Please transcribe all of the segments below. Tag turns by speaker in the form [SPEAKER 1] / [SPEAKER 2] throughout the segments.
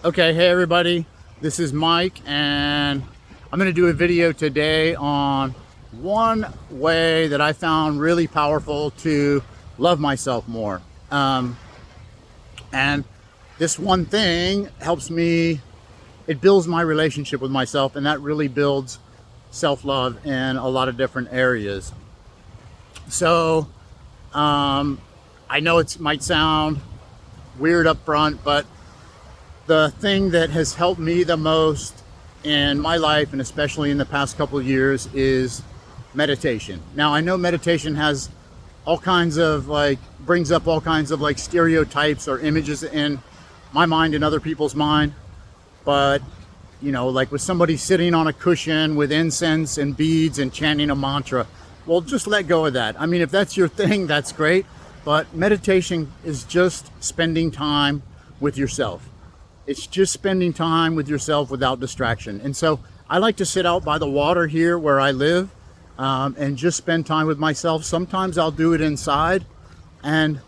[SPEAKER 1] Okay, hey everybody, this is Mike, and I'm going to do a video today on one way that I found really powerful to love myself more. And this one thing helps me, it builds my relationship with myself, and that really builds self-love in a lot of different areas. So, I know it might sound weird up front, but the thing that has helped me the most in my life, and especially in the past couple of years, is meditation. Now, I know meditation has all kinds of brings up all kinds of stereotypes or images in my mind and other people's mind. But, like with somebody sitting on a cushion with incense and beads and chanting a mantra, well, just let go of that. I mean, if that's your thing, that's great. But meditation is just spending time with yourself. It's just spending time with yourself without distraction. And so I like to sit out by the water here where I live, and just spend time with myself. Sometimes I'll do it inside. And,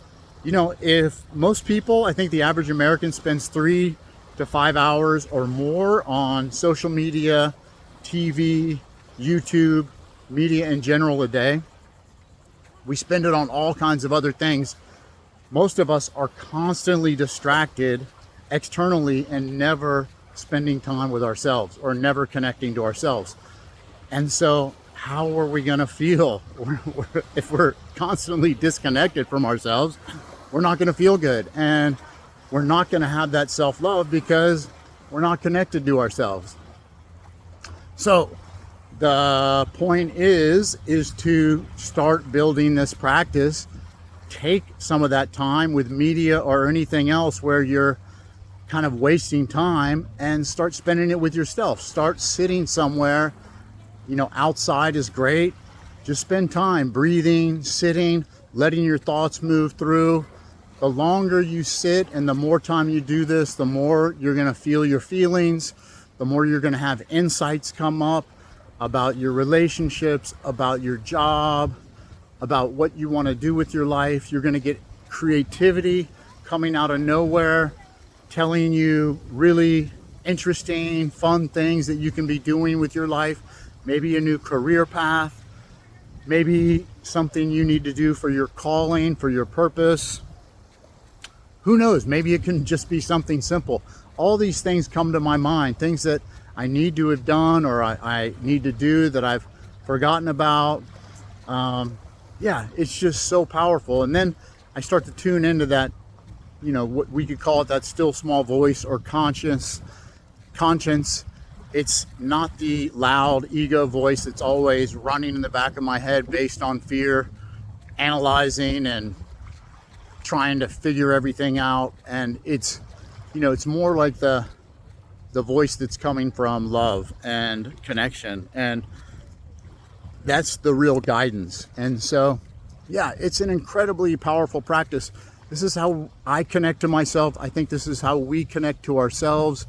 [SPEAKER 1] if most people, I think the average American spends 3 to 5 hours or more on social media, TV, YouTube, media in general a day. We spend it on all kinds of other things. Most of us are constantly distracted externally and never spending time with ourselves or never connecting to ourselves. And so how are we going to feel if we're constantly disconnected from ourselves? We're not going to feel good, and we're not going to have that self-love because we're not connected to ourselves. So the point is to start building this practice. Take some of that time with media or anything else where you're kind of wasting time, and start spending it with yourself. Start sitting somewhere. Outside is great. Just spend time breathing, sitting, letting your thoughts move through. The longer you sit and the more time you do this, the more you're going to feel your feelings, the more you're going to have insights come up about your relationships, about your job, about what you want to do with your life. You're going to get creativity coming out of nowhere, telling you really interesting, fun things that you can be doing with your life. Maybe a new career path, maybe something you need to do for your calling, for your purpose. Who knows? Maybe it can just be something simple. All these things come to my mind, things that I need to have done or I need to do that I've forgotten about. Yeah, it's just so powerful. And then I start to tune into that, what we could call it, that still small voice or conscience. It's not the loud ego voice that's always running in the back of my head based on fear, analyzing and trying to figure everything out. And it's more like the voice that's coming from love and connection, and that's the real guidance. And so, yeah, it's an incredibly powerful practice. This is how I connect to myself. I think this is how we connect to ourselves,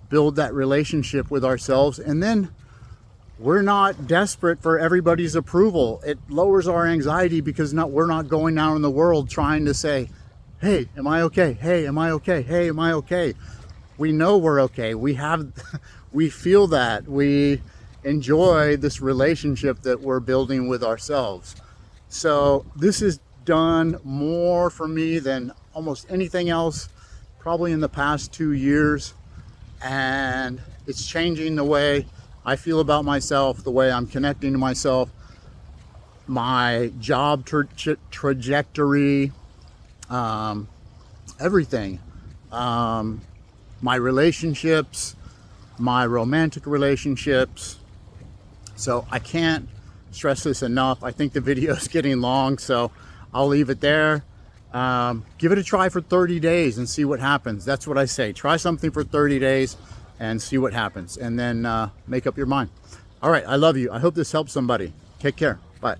[SPEAKER 1] build that relationship with ourselves. And then we're not desperate for everybody's approval. It lowers our anxiety because we're not going out in the world trying to say, hey, am I okay? Hey, am I okay? Hey, am I okay? We know we're okay. We feel that. We enjoy this relationship that we're building with ourselves. So this is done more for me than almost anything else probably in the past 2 years, and it's changing the way I feel about myself, the way I'm connecting to myself, my job trajectory, everything, my relationships, my romantic relationships. So I can't stress this enough. I think the video is getting long, so I'll leave it there. Give it a try for 30 days and see what happens. That's what I say. Try something for 30 days and see what happens, and then make up your mind. All right, I love you. I hope this helps somebody. Take care. Bye.